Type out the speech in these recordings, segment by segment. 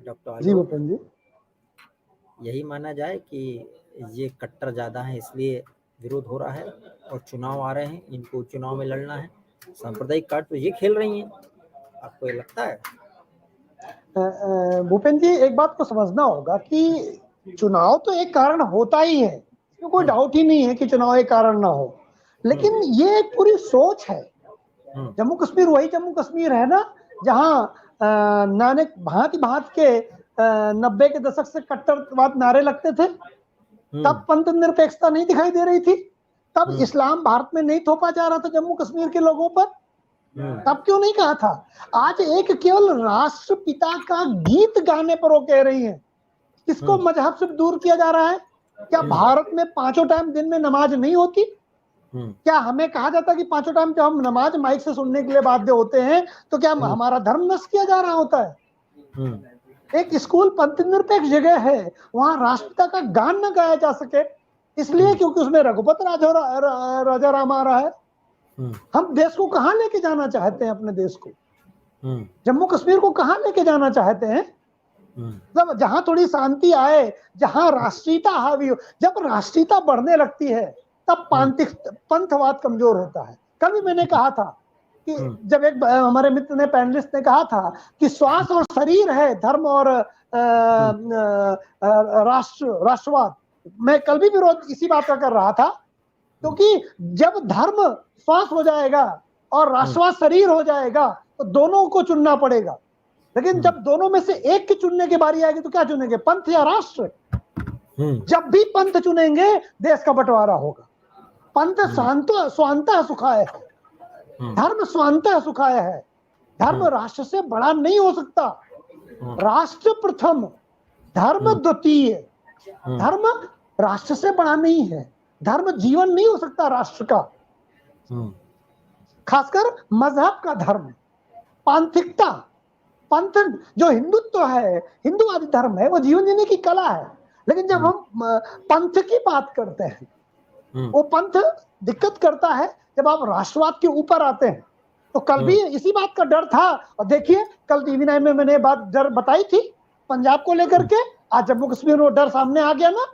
Doctor जी आलोक, भूपेन जी। यही माना जाए कि ये कट्टर ज़्यादा है इसलिए विरोध हो रहा है और चुनाव आ रहे हैं, इनको चुनाव में लड़ना है, सांप्रदायिक कार्ड तो ये खेल रही हैं, आपको ये लगता है? भूपेन जी, एक बात को समझना होगा कि चुनाव तो एक कारण होता ही है, इसमें कोई डाउट ही नहीं है कि चुनाव एक कारण ना हो, लेकिन ये एक पूरी सोच है। जम्मू कश्मीर वही जम्मू कश्मीर है ना जहाँ नानक भांति भांति के 90 के दशक से कट्टरवाद नारे लगते थे। तब पंथ निरपेक्षता नहीं दिखाई दे रही थी, तब इस्लाम भारत में नहीं थोपा जा रहा था जम्मू कश्मीर के लोगों पर। तब क्यों नहीं कहा था? आज एक केवल राष्ट्रपिता का गीत गाने पर वो कह रही है। किसको मजहब से दूर किया जा रहा है? क्या भारत में 5 टाइम दिन में नमाज नहीं होती? क्या हमें कहा जाता कि 5 टाइम जब हम नमाज माइक से सुनने के लिए बाध्य होते हैं तो क्या हमारा धर्म नष्ट किया जा रहा होता है? एक स्कूल पंथ निरपेक्ष जगह है, वहां राष्ट्रपिता का गान न गाया जा सके इसलिए क्योंकि उसमें रघुपत राजा राम आ रहा है। हम देश को कहां लेके जाना चाहते हैं? अपने देश को, जम्मू कश्मीर को कहां लेके जाना चाहते हैं? मतलब जहां थोड़ी शांति आए, जहां राष्ट्रीयता हावी हो। जब राष्ट्रीयता बढ़ने लगती है तब पंथवाद कमजोर होता है। कल भी मैंने कहा था कि जब एक हमारे मित्र ने, पैनलिस्ट ने कहा था कि श्वास और शरीर है धर्म और राष्ट्रवाद। मैं कल भी विरोध इसी बात का कर रहा था, क्योंकि जब धर्म श्वास हो जाएगा और राष्ट्रवाद शरीर हो जाएगा तो दोनों को चुनना पड़ेगा। लेकिन जब दोनों में से एक की चुनने की बारी आएगी तो क्या चुनेंगे, पंथ या राष्ट्र? जब भी पंथ चुनेंगे देश का बंटवारा होगा। पंथ स्वांतः सुखाय है, धर्म स्वांतः सुखाय है। धर्म राष्ट्र से बड़ा नहीं हो सकता। राष्ट्र प्रथम, धर्म द्वितीय। धर्म राष्ट्र से बड़ा नहीं है। धर्म जीवन नहीं हो सकता राष्ट्र का, खासकर मजहब का धर्म। पांथिकता, पंथ जो हिंदुत्व है, हिंदुवादी धर्म है, वो जीवन जीने की कला है। लेकिन जब हम पंथ की बात करते हैं, वो पंथ दिक्कत करता है जब आप राष्ट्रवाद के ऊपर आते हैं। तो कल भी इसी बात का डर था, और देखिए कल TV9 में मैंने बात डर बताई थी पंजाब को लेकर के। आज जम्मू कश्मीर में वो डर सामने आ गया ना।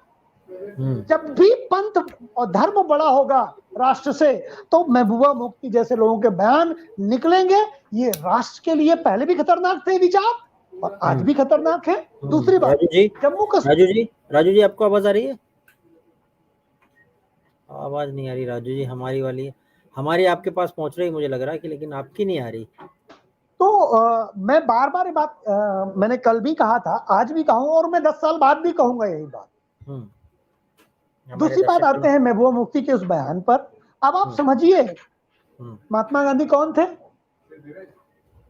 जब भी पंथ और धर्म बड़ा होगा राष्ट्र से तो महबूबा मुफ्ती जैसे लोगों के बयान निकलेंगे। ये राष्ट्र के लिए पहले भी खतरनाक थे विचार और आज भी खतरनाक है। दूसरी बात, जम्मू कश्मीर। राजू जी आपको आवाज आ रही है? आवाज नहीं आ रही राजू जी, हमारी वाली है। हमारी आपके पास पहुंच रही मुझे लग रहा है कि, लेकिन आपकी नहीं आ रही। तो मैं बार बार ये बात मैंने कल भी कहा था, आज भी कहूंगा और मैं 10 साल बाद भी कहूंगा यही बात। दूसरी बात आते हैं महबूबा मुफ्ती के उस बयान पर। अब आप समझिए महात्मा गांधी कौन थे?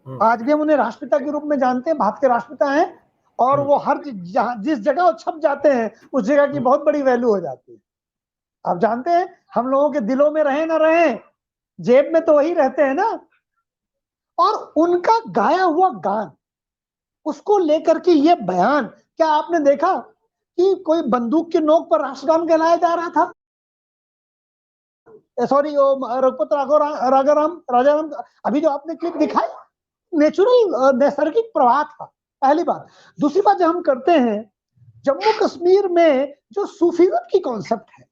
आज भी हम उन्हें राष्ट्रपिता के रूप में जानते हैं, भारत के राष्ट्रपिता हैं। और वो हर जिस जगह वो छप जाते हैं उस जगह की बहुत बड़ी वैल्यू हो जाती है। आप जानते हैं हम लोगों के दिलों में रहे ना रहे, जेब में तो वही रहते हैं ना। और उनका गाया हुआ गान, उसको लेकर के ये बयान, क्या आपने देखा कि कोई बंदूक की नोक पर राष्ट्रगान कहलाया जा रहा था? सॉरी, रघुपत राजाराम अभी जो आपने क्लिप दिखाई, नेचुरल नैसर्गिक प्रवाह था। पहली बात। दूसरी बात जो हम करते हैं, जम्मू कश्मीर में जो सूफीज्म की कॉन्सेप्ट है,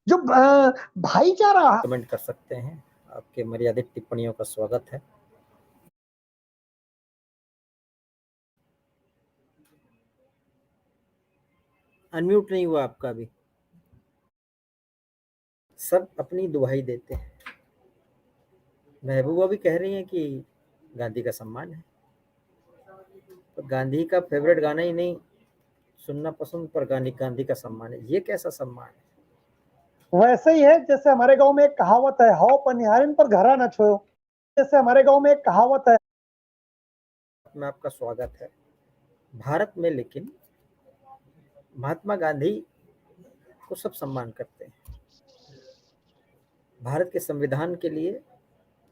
जो भाईचारा। कमेंट कर सकते हैं, आपके मर्यादित टिप्पणियों का स्वागत है। अनम्यूट नहीं हुआ आपका भी। सब अपनी दुहाई देते हैं। महबूबा भी कह रही हैं कि गांधी का सम्मान है, तो गांधी का फेवरेट गाना ही नहीं सुनना पसंद, पर गांधी का सम्मान है। ये कैसा सम्मान है? वैसे ही है जैसे हमारे गांव में एक कहावत है, हाओ पनिहारिन पर घरा न छोयो। जैसे हमारे गांव में एक कहावत है। में आपका स्वागत है। भारत में लेकिन महात्मा गांधी को सब सम्मान करते हैं। भारत के संविधान के लिए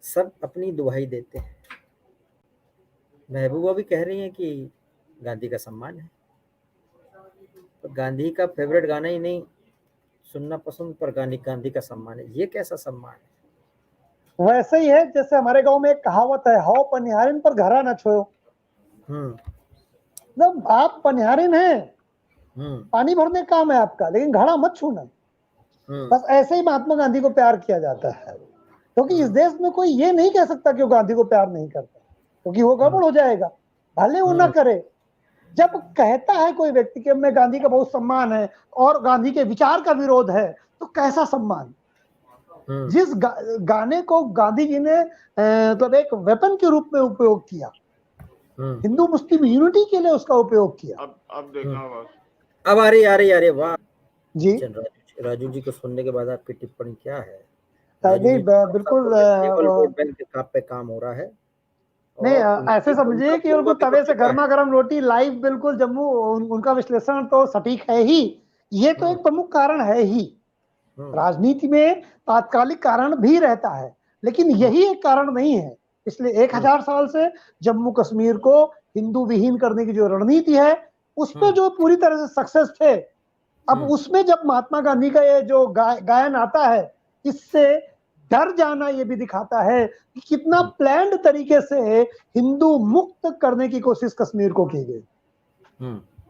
सब अपनी दुहाई देते हैं। महबूबा भी कह रही हैं कि गांधी का सम्मान है, तो गांधी का फेवरेट गाना ही नहीं सुनना पसंद, पर गांधी का सम्मान है। ये कैसा सम्मान है? वैसे ही है जैसे हमारे गांव में एक कहावत है, हाओ पनिहारिन पर घरा न छोयो। मतलब आप पनिहारिन हैं, हम्म पानी भरने का काम है आपका, लेकिन घड़ा मत छूना। हम्म बस ऐसे ही महात्मा गांधी को प्यार किया जाता है, क्योंकि इस देश में कोई ये नहीं कह सकता कि वो गांधी को प्यार नहीं करता, क्योंकि वो गड़बड़ हो जाएगा, भले वो ना करे। जब कहता है कोई व्यक्ति कि मैं गांधी का बहुत सम्मान है और गांधी के विचार का विरोध है, तो कैसा सम्मान? जिस गाने को गांधी जी ने मतलब एक वेपन के रूप में उपयोग किया, हिंदू मुस्लिम यूनिटी के लिए उसका उपयोग किया। अब देखना बस। अब आ रही वाह जी राजू जी को सुनने के बाद आपकी टिप्पणी क्या है? नहीं बिल्कुल वोट बैंक के पे काम हो रहा है। नहीं, ऐसे समझिए कि उनको तवे से गर्मा गर्म रोटी लाइव बिल्कुल जम्मू, उनका विश्लेषण तो सटीक है ही। ये तो एक प्रमुख कारण है ही। राजनीति में तात्कालिक कारण भी रहता है, लेकिन यही एक कारण नहीं है। पिछले 1000 साल से जम्मू कश्मीर को हिंदू विहीन करने की जो रणनीति है, उसमें जो पूरी तरह से सक्सेस थे, अब उसमें जब महात्मा गांधी का ये जो गायन आता है, इससे डर जाना ये भी दिखाता है कि कितना प्लान्ड तरीके से हिंदू मुक्त करने की कोशिश कश्मीर को की गई।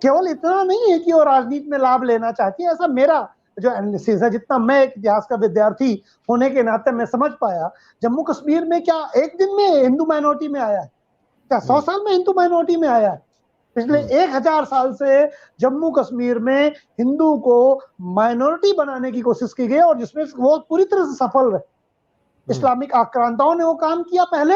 केवल इतना नहीं है कि वो राजनीति में लाभ लेना चाहती है, ऐसा मेरा जो एनालिसिस है, जितना मैं एक इतिहास का विद्यार्थी होने के नाते मैं समझ पाया, जम्मू कश्मीर में क्या एक दिन में हिंदू माइनॉरिटी में आया है? क्या 100 साल में हिंदू माइनॉरिटी में आया है? पिछले 1000 साल से जम्मू कश्मीर में हिंदू को माइनॉरिटी बनाने की कोशिश की गई और जिसमें वो पूरी तरह से सफल रहे। इस्लामिक आक्रांताओं ने वो काम किया, पहले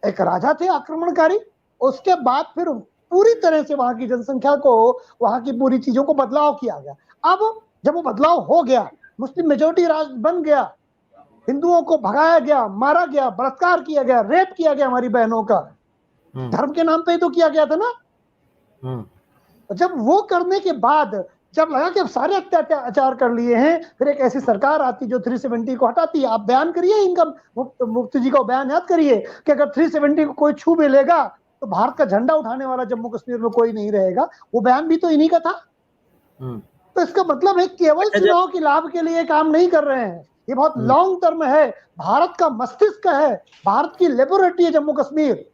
एक राजा थे आक्रमणकारी, उसके बाद फिर पूरी तरह से वहां की जनसंख्या को, वहां की पूरी चीजों को बदलाव किया गया। अब जब वो बदलाव हो गया, मुस्लिम मेजोरिटी राज्य बन गया, हिंदुओं को भगाया गया, मारा गया, बलात्कार किया गया, रेप किया गया हमारी बहनों का, धर्म के नाम पे ही तो किया गया था ना। जब वो करने के बाद जब लगा कि अब सारे अत्याचार कर लिए हैं, फिर एक ऐसी सरकार आती जो 370 को हटाती है। आप बयान करिए इनका, मुफ्ती जी का बयान याद करिए कि अगर 370 को कोई छू भी लेगा तो भारत का झंडा उठाने वाला जम्मू कश्मीर में कोई नहीं रहेगा। वो बयान भी तो इन्हीं का था। तो इसका मतलब है केवल चुनाव के लाभ के लिए काम नहीं कर रहे हैं, ये बहुत लॉन्ग टर्म है। भारत का मस्तिष्क है, भारत की लेबोरेटरी है जम्मू कश्मीर।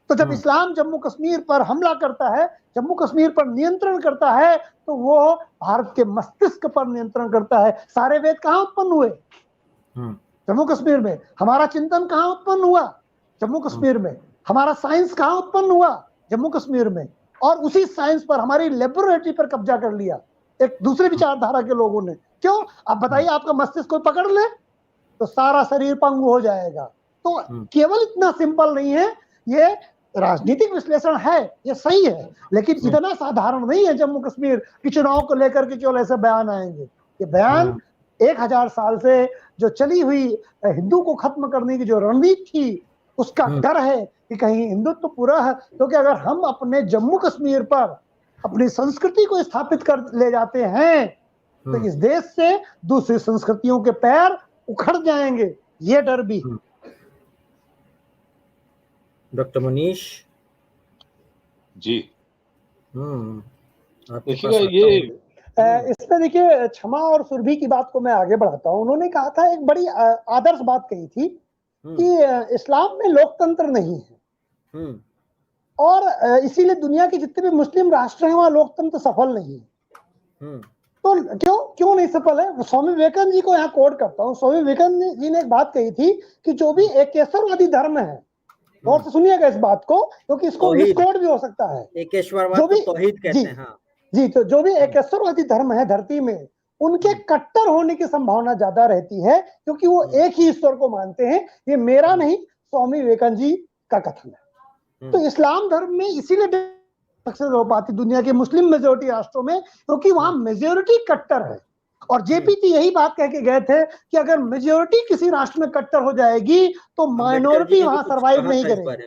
तो जब इस्लाम जम्मू कश्मीर पर हमला करता है, जम्मू कश्मीर पर नियंत्रण करता है, तो वो भारत के मस्तिष्क पर नियंत्रण करता है। सारे वेद कहाँ उत्पन्न हुए? जम्मू कश्मीर में। हमारा चिंतन कहाँ उत्पन्न हुआ? जम्मू कश्मीर में। हमारा साइंस कहाँ उत्पन्न हुआ? जम्मू कश्मीर में। और उसी साइंस पर, हमारी लेबोरेटरी पर कब्जा कर लिया एक दूसरे विचारधारा के लोगों ने। क्यों? आप बताइए, आपका मस्तिष्क कोई पकड़ ले तो सारा शरीर पंगु हो जाएगा। तो केवल इतना सिंपल नहीं है, ये राजनीतिक विश्लेषण है, ये सही है, लेकिन इतना साधारण नहीं है जम्मू कश्मीर की चुनाव को लेकर के केवल ऐसे बयान आएंगे। ये बयान 1000 साल से जो चली हुई हिंदू को खत्म करने की जो रणनीति थी, उसका डर है कि कहीं हिंदुत्व पूरा है। क्योंकि अगर हम अपने जम्मू कश्मीर पर अपनी संस्कृति को स्थापित कर ले जाते हैं, तो इस देश से दूसरी संस्कृतियों के पैर उखड़ जाएंगे, ये डर भी। डॉक्टर मनीष जी, देखिएगा ये इसमें देखिए, क्षमा और सुरभि की बात को मैं आगे बढ़ाता हूँ। उन्होंने कहा था, एक बड़ी आदर्श बात कही थी कि इस्लाम में लोकतंत्र नहीं है और इसीलिए दुनिया के जितने भी मुस्लिम राष्ट्र हैं वहां लोकतंत्र सफल नहीं है। तो क्यों नहीं सफल है? स्वामी विवेकानंद जी को यहाँ कोट करता हूँ। स्वामी विवेकानंद जी ने एक बात कही थी कि जो भी एकेश्वरवादी धर्म है, और से सुनिएगा इस बात को, क्योंकि इसको मिसकोट भी हो सकता है। एकेश्वरवाद को तौहीद कहते हैं। हाँ जी, तो जो भी एकेश्वरवादी धर्म है धरती में, उनके कट्टर होने की संभावना ज्यादा रहती है, क्योंकि वो एक ही ईश्वर को मानते हैं। ये मेरा नहीं, स्वामी विवेकानंद जी का कथन है। तो इस्लाम धर्म में इसीलिए सक्सेस हो पाती दुनिया के मुस्लिम मेजोरिटी राष्ट्रों में, क्योंकि वहां मेजोरिटी कट्टर है। और जेपी जी यही बात कह के गए थे कि अगर मेजोरिटी किसी राष्ट्र में कट्टर हो जाएगी तो माइनॉरिटी वहां सरवाइव नहीं करेगी।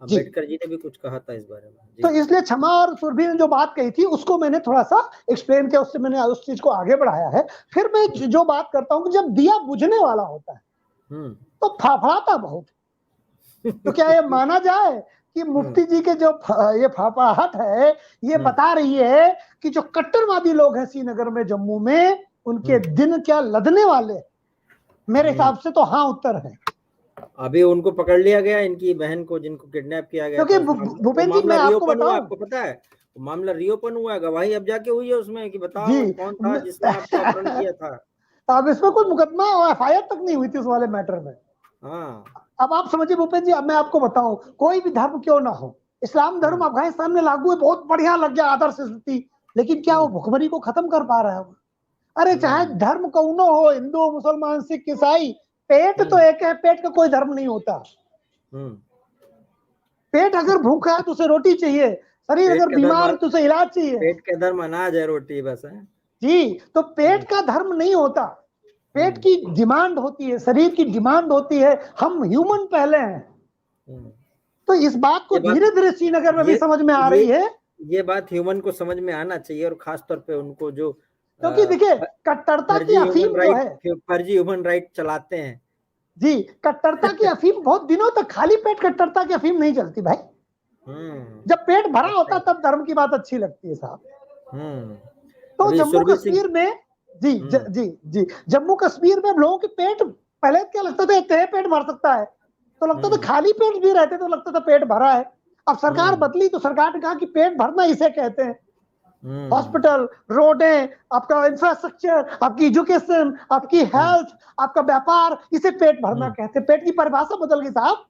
अम्बेडकर जी ने भी कुछ कहा था इस बारे में। तो इसलिए क्षमा और सुरभि ने जो बात कही थी उसको मैंने थोड़ा सा एक्सप्लेन किया, उससे मैंने उस चीज को आगे बढ़ाया है। फिर मैं जो बात करता हूँ कि जब दिया बुझने वाला होता है तो फाफड़ाता बहुत। तो क्या ये माना जाए कि मुफ्ती जी के जो ये फाफड़ाहट है, ये बता रही है कि जो कट्टरवादी लोग हैं श्रीनगर में, जम्मू में, उनके दिन क्या लदने वाले? मेरे हिसाब से तो हाँ उत्तर है। अभी उनको पकड़ लिया गया, इनकी बहन को जिनको किडनैप किया गया। क्योंकि भूपेंद्र जी, मैं आपको बताऊं, आपको पता है तो मामला रीओपन हुआ है, गवाही अब जाके हुई है उसमें कि बताओ जी। कौन था जिसने आपका अपहरण किया था। अब इसमें कोई मुकदमा और एफआईआर तक नहीं हुई थी उस वाले मैटर में। हाँ अब आप समझिए भूपेंद्र जी, अब मैं आपको बताऊं, कोई भी धर्म क्यों ना हो, इस्लाम धर्म अफगानिस्तान में लागू है, बहुत बढ़िया लग गया आदर्श स्थिति, लेकिन क्या वो भुखमरी को खत्म कर पा रहा है? अरे चाहे धर्म कौनो हो, हिंदू मुसलमान सिख ईसाई, पेट तो एक है, पेट का कोई धर्म नहीं होता। पेट अगर भूखा है तो उसे रोटी चाहिए, शरीर अगर बीमार है तो उसे इलाज चाहिए। पेट का धर्म अनाज है, रोटी बस है जी। तो पेट का धर्म नहीं होता, पेट की डिमांड होती है, शरीर की डिमांड होती है, हम ह्यूमन पहले हैं। तो इस बात को धीरे धीरे श्रीनगर में भी समझ में आ रही है। ये बात ह्यूमन को समझ में आना चाहिए, और खास तौर पे उनको जो क्योंकि देखिए कट्टरता की अफीम जो है, फर्जी ह्यूमन राइट चलाते हैं जी, कट्टरता की अफीम बहुत दिनों तक खाली पेट कट्टरता की अफीम नहीं चलती भाई। जब पेट भरा होता तब धर्म की बात अच्छी लगती है साहब। तो जम्मू कश्मीर में जी जम्मू कश्मीर में लोगों के पेट पहले क्या लगता था, इतने पेट भर सकता है, तो लगता था खाली पेट भी रहते तो लगता था पेट भरा है। अब सरकार बदली तो सरकार ने कहा कि पेट भरना इसे कहते हैं। हॉस्पिटल, रोडें, आपका इंफ्रास्ट्रक्चर, आपकी एजुकेशन, आपकी हेल्थ, आपका व्यापार, इसे पेट भरना कहते हैं। पेट की परिभाषा बदल गई साहब।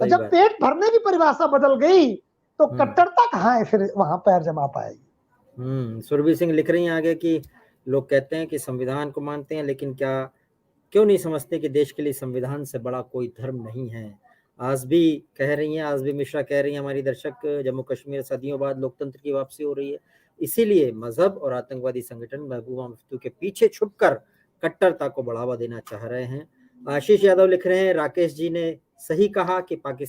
तो जब पेट भरने की परिभाषा बदल गई तो कट्टरता कहाँ है फिर वहां पैर जमा पाएगी। सुरभि सिंह लिख रही हैं आगे कि लोग कहते हैं कि संविधान को मानते हैं, लेकिन क्यों नहीं समझते कि देश के लिए संविधान से बड़ा कोई धर्म नहीं है। आज भी कह रही हैं, आज भी मिश्रा कह रही हैं हमारी दर्शक, जम्मू कश्मीर सदियों बाद लोकतंत्र की वापसी हो रही है, इसीलिए मजहब और आतंकवादी संगठन महबूबा मुफ्ती के पीछे छुपकर कट्टरता को बढ़ावा देना चाह रहे हैं। आशीष यादव लिख रहे हैं, राकेश जी ने सही कहा कि पाकिस्तान